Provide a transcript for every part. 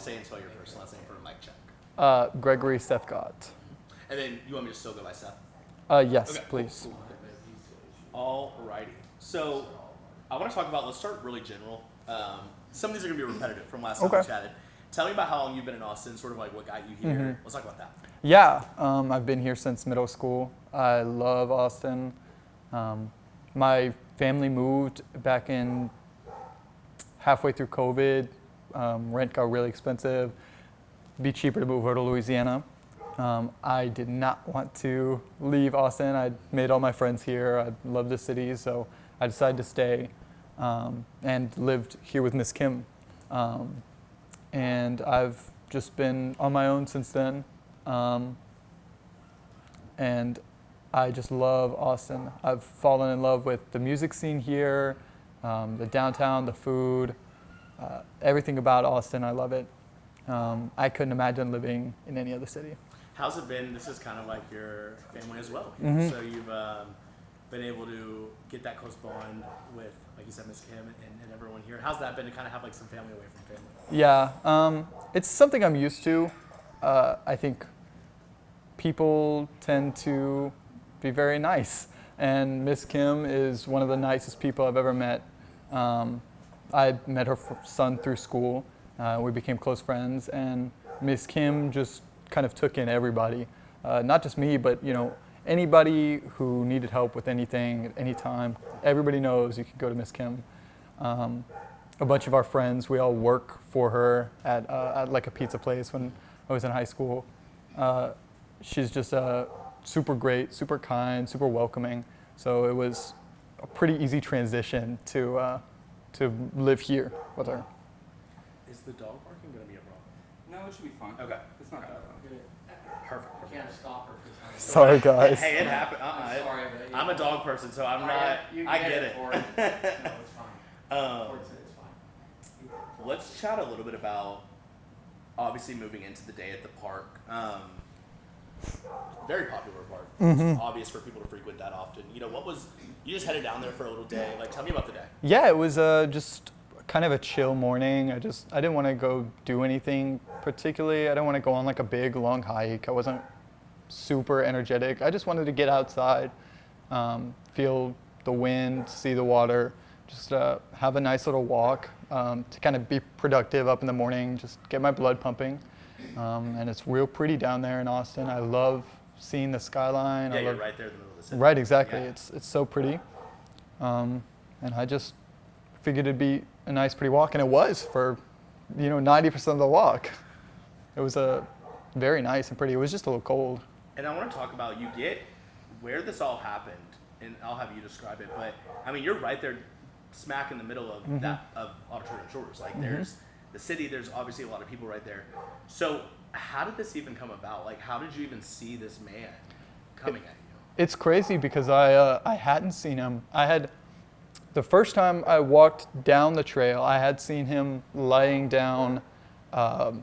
Say and spell your first and last name for a mic check. Gregory Seth Gott. And then you want me to still go by Seth? Yes, Okay, please. Cool. Alrighty. So I want to talk about, let's start really general. Some of these are going to be repetitive from last time we chatted. Tell me about how long you've been in Austin, sort of like what got you here. Let's talk about that. Yeah, I've been here since middle school. I love Austin. My family moved back in halfway through COVID. Rent got really expensive. It'd be cheaper to move over to Louisiana. I did not want to leave Austin. I made all my friends here. I love the city, so I decided to stay and lived here with Miss Kim. And I've just been on my own since then. And I just love Austin. I've fallen in love with the music scene here, the downtown, the food, everything about Austin. I love it. I couldn't imagine living in any other city. How's it been? This is kind of like your family as well. So you've been able to get that close bond with, like you said, Miss Kim and everyone here. How's that been to kind of have like some family away from family? Yeah, it's something I'm used to. I think people tend to be very nice, and Miss Kim is one of the nicest people I've ever met. I met her son through school. We became close friends, and Miss Kim just kind of took in everybody, not just me, but anybody who needed help with anything at any time. Everybody knows you can go to Miss Kim. A bunch of our friends, we all work for her at like a pizza place when I was in high school. She's just super great, super kind, super welcoming. So it was a pretty easy transition to live here with her. Is the dog barking going to be a problem? No, it should be fine. Okay. It's not bad. Perfect. You can't stop her. Sorry, guys. Hey, it happened. I'm sorry, but I'm a dog person, so I'm not. You I get it. For it. No, it's fine. It's fine. Let's chat a little bit about obviously moving into the day at the park. Very popular park. It's obvious for people to frequent that often. What was you just headed down there for a little day? Like, tell me about the day. Yeah, it was just kind of a chill morning. I didn't want to go do anything particularly. I didn't want to go on like a big long hike. I wasn't super energetic. I just wanted to get outside, feel the wind, see the water, just have a nice little walk to kind of be productive up in the morning, just get my blood pumping. And it's real pretty down there in Austin. I love seeing the skyline. Yeah, you're right there in the middle of the city. Right, exactly. Yeah. It's so pretty. And I just figured it'd be a nice, pretty walk, and it was for 90% of the walk. It was very nice and pretty. It was just a little cold. And I want to talk about where this all happened, and I'll have you describe it. But I mean, you're right there, smack in the middle of of Auditorium Shores. Like, there's the city. There's obviously a lot of people right there. So how did this even come about? Like, how did you even see this man coming at you? It's crazy because I hadn't seen him. The first time I walked down the trail, I had seen him lying down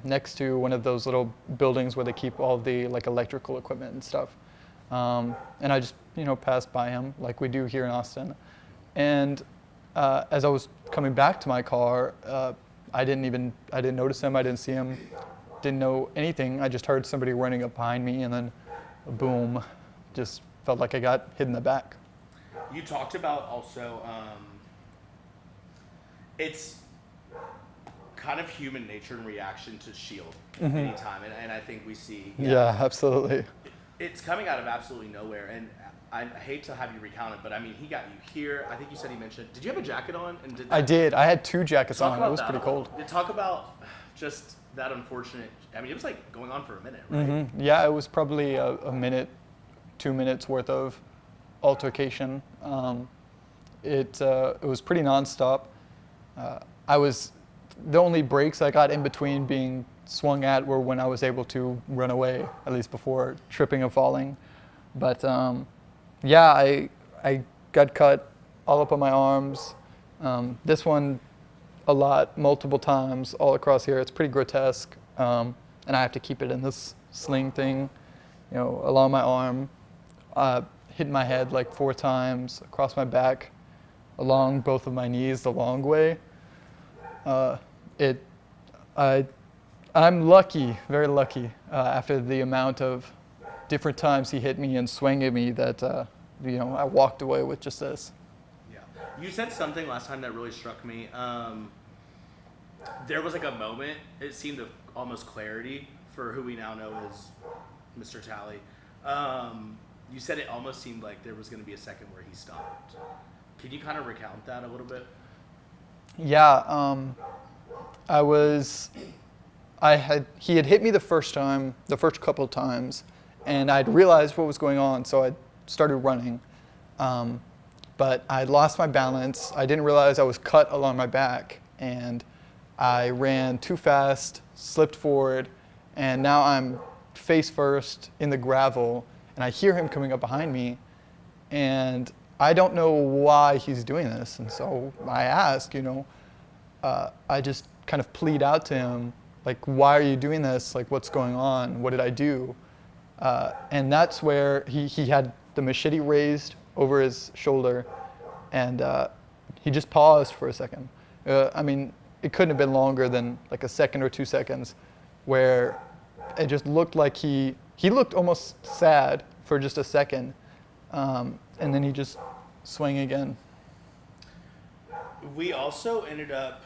next to one of those little buildings where they keep all the like electrical equipment and stuff. And I just passed by him like we do here in Austin. And as I was coming back to my car, I didn't notice him. I didn't see him. Didn't know anything. I just heard somebody running up behind me, and then boom, just felt like I got hit in the back. You talked about also, it's kind of human nature and reaction to shield anytime, and I think we see. Yeah, absolutely. It's coming out of absolutely nowhere, and I hate to have you recount it, but I mean, he got you here. I think you said he mentioned. Did you have a jacket on? And I did. I had 2 jackets on. It was pretty cold. Talk about just that unfortunate. I mean, it was like going on for a minute, right? Yeah, it was probably a minute, 2 minutes worth of altercation. It was pretty nonstop. The only breaks I got in between being swung at were when I was able to run away, at least before tripping and falling. But yeah, I got cut all up on my arms. This one a lot, multiple times all across here. It's pretty grotesque. And I have to keep it in this sling thing, along my arm. Hit my head like 4 times, across my back, along both of my knees the long way. I I'm lucky, very lucky, after the amount of different times he hit me and swung at me that, I walked away with just this. Yeah. You said something last time that really struck me. There was like a moment, it seemed of almost clarity for who we now know as Mr. Talley. You said it almost seemed like there was going to be a second where he stopped. Can you kind of recount that a little bit? Yeah, he had hit me the first couple of times, and I'd realized what was going on, so I started running. But I lost my balance. I didn't realize I was cut along my back, and I ran too fast, slipped forward, and now I'm face first in the gravel, and I hear him coming up behind me, and I don't know why he's doing this. And so I ask, I just kind of plead out to him, like, why are you doing this? Like, what's going on? What did I do? And that's where he had the machete raised over his shoulder, and he just paused for a second. It couldn't have been longer than like a second or 2 seconds, where it just looked like he looked almost sad for just a second, and then he just swung again. We also ended up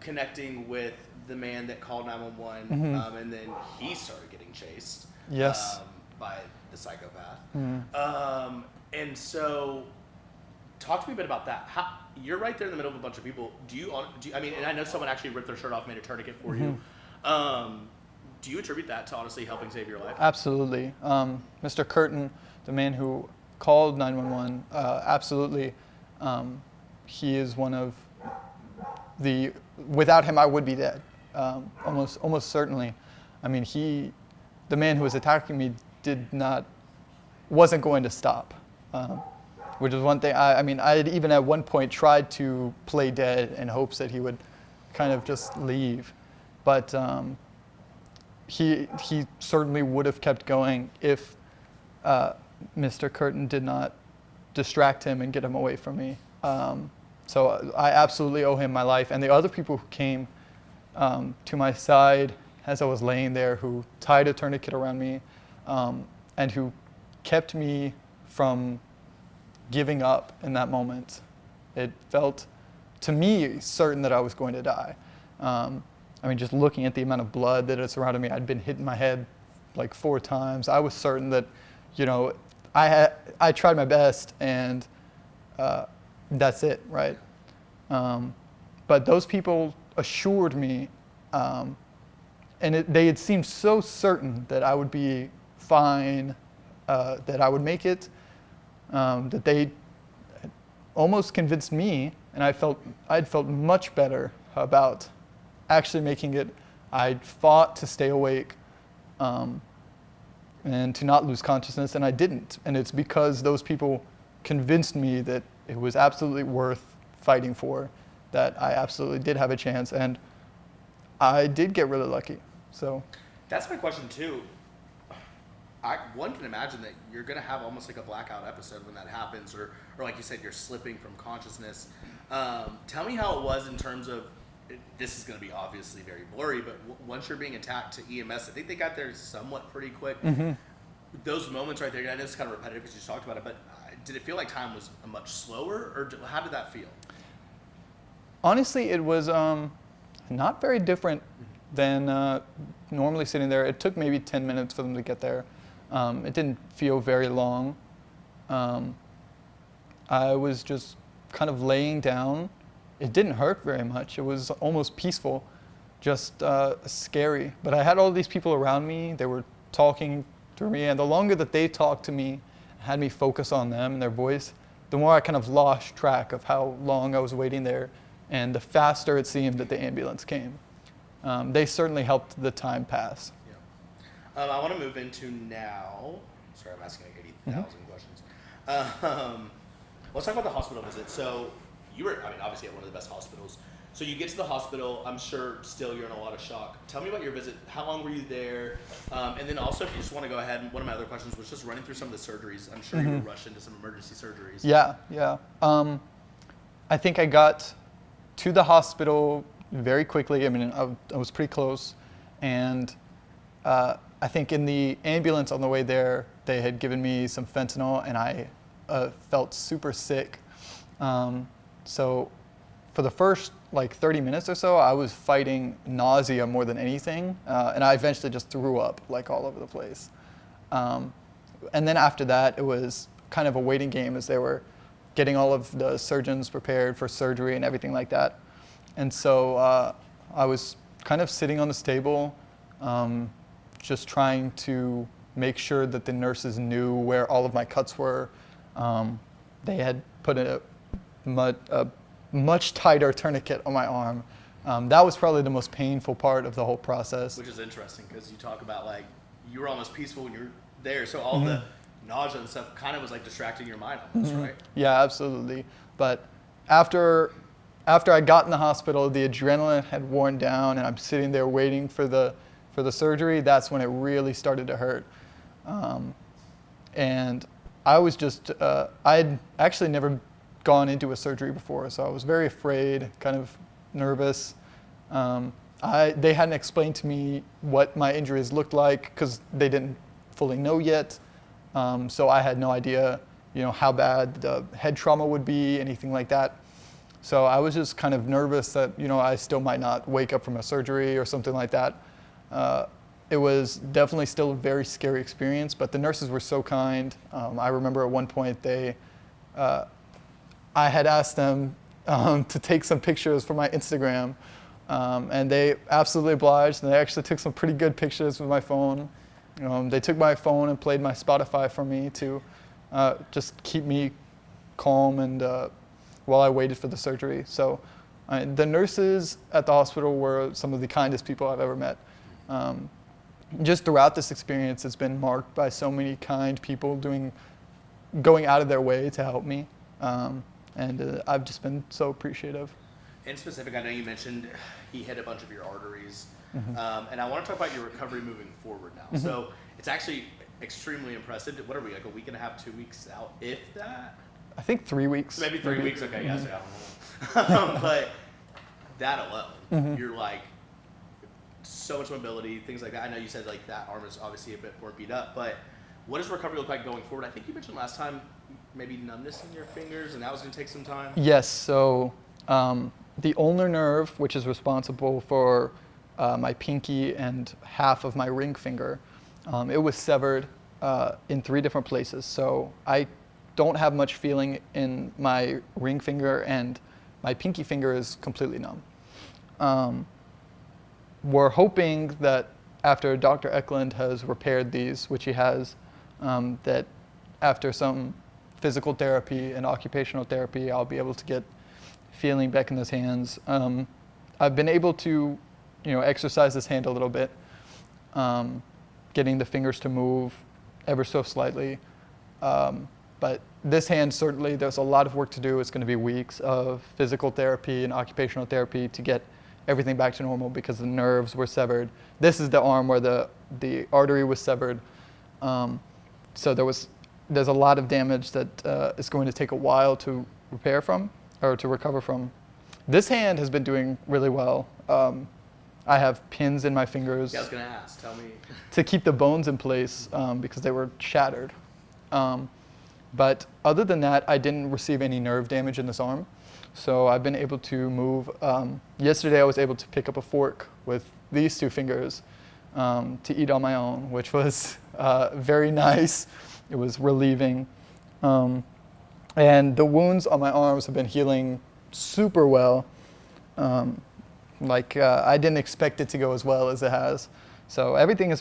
connecting with the man that called 911, Mm-hmm. And then he started getting chased. Yes. By the psychopath. Mm-hmm. And so, talk to me a bit about that. You're right there in the middle of a bunch of people. And I know someone actually ripped their shirt off, made a tourniquet for you. Do you attribute that to honestly helping save your life? Absolutely. Mr. Curtin, the man who called 911, absolutely. He is one of without him I would be dead, almost certainly. The man who was attacking me wasn't going to stop, which is one thing. I had even at one point tried to play dead in hopes that he would kind of just leave, but he certainly would have kept going if Mr. Curtin did not distract him and get him away from me. So I absolutely owe him my life, and the other people who came to my side as I was laying there, who tied a tourniquet around me, and who kept me from giving up in that moment. It felt, to me, certain that I was going to die. Just looking at the amount of blood that had surrounded me, I'd been hit in my head like 4 times. I was certain that, I tried my best, and that's it, right? But those people assured me, and they had seemed so certain that I would be fine, that I would make it, that they almost convinced me, and I'd felt much better about actually making it. I'd fought to stay awake, and to not lose consciousness, and I didn't. And it's because those people convinced me that it was absolutely worth fighting for, that I absolutely did have a chance, and I did get really lucky. So that's my question too. One can imagine that you're going to have almost like a blackout episode when that happens, or like you said, you're slipping from consciousness. Tell me how it was in terms of, this is going to be obviously very blurry, but once you're being attacked to EMS, I think they got there somewhat pretty quick. Mm-hmm. Those moments right there, I know it's kind of repetitive because you talked about it, but did it feel like time was much slower, or how did that feel? Honestly, it was not very different than normally sitting there. It took maybe 10 minutes for them to get there. It didn't feel very long. I was just kind of laying down. It didn't hurt very much. It was almost peaceful, just scary. But I had all these people around me. They were talking to me, and the longer that they talked to me, had me focus on them and their voice, the more I kind of lost track of how long I was waiting there, and the faster it seemed that the ambulance came. They certainly helped the time pass. Yeah. I want to move into now. Sorry, I'm asking like 80,000 questions. Let's talk about the hospital visit. So you were, obviously at one of the best hospitals. So you get to the hospital. I'm sure still you're in a lot of shock. Tell me about your visit. How long were you there? And then also, if you just want to go ahead, one of my other questions was just running through some of the surgeries. I'm sure you were rushed into some emergency surgeries. Yeah. I think I got to the hospital very quickly. I was pretty close. and I think in the ambulance on the way there, they had given me some fentanyl, and I felt super sick. So for the first like 30 minutes or so, I was fighting nausea more than anything, and I eventually just threw up like all over the place. And then after that, it was kind of a waiting game as they were getting all of the surgeons prepared for surgery and everything like that. And so I was kind of sitting on this table, just trying to make sure that the nurses knew where all of my cuts were. They had put a much tighter tourniquet on my arm. That was probably the most painful part of the whole process. Which is interesting because you talk about like you were almost peaceful when you were there, so all the nausea and stuff kind of was like distracting your mind almost, right? Yeah, absolutely. But after I got in the hospital, the adrenaline had worn down, and I'm sitting there waiting for the surgery. That's when it really started to hurt. And I was just, I'd actually never gone into a surgery before, so I was very afraid, kind of nervous. They hadn't explained to me what my injuries looked like because they didn't fully know yet. So I had no idea, how bad the head trauma would be, anything like that. So I was just kind of nervous that, I still might not wake up from a surgery or something like that. It was definitely still a very scary experience, but the nurses were so kind. I remember at one point I had asked them to take some pictures for my Instagram, and they absolutely obliged, and they actually took some pretty good pictures with my phone. They took my phone and played my Spotify for me to just keep me calm and while I waited for the surgery. So the nurses at the hospital were some of the kindest people I've ever met. Just throughout this experience, it's been marked by so many kind people going out of their way to help me. And I've just been so appreciative. In specific, I know you mentioned he hit a bunch of your arteries. And I want to talk about your recovery moving forward now. So it's actually extremely impressive. What are we, like a week and a half, 2 weeks out, if that? I think 3 weeks. Maybe 3 weeks, okay, yes, I don't know. But that alone, you're like, so much mobility, things like that. I know you said like that arm is obviously a bit more beat up, but what does recovery look like going forward? I think you mentioned last time maybe numbness in your fingers, and that was going to take some time. Yes, so the ulnar nerve, which is responsible for my pinky and half of my ring finger, it was severed in 3 different places. So I don't have much feeling in my ring finger, and my pinky finger is completely numb. We're hoping that after Dr. Eklund has repaired these, which he has, that after some physical therapy and occupational therapy, I'll be able to get feeling back in those hands. I've been able to, exercise this hand a little bit, getting the fingers to move ever so slightly. But this hand, certainly, there's a lot of work to do. It's going to be weeks of physical therapy and occupational therapy to get everything back to normal because the nerves were severed. This is the arm where the artery was severed. So there's a lot of damage that is going to take a while to repair from, or to recover from. This hand has been doing really well. I have pins in my fingers. Yeah, I was going to ask, tell me. To keep the bones in place because they were shattered. But other than that, I didn't receive any nerve damage in this arm. So I've been able to move. Yesterday I was able to pick up a fork with these 2 fingers to eat on my own, which was very nice. It was relieving. And the wounds on my arms have been healing super well. I didn't expect it to go as well as it has. So everything has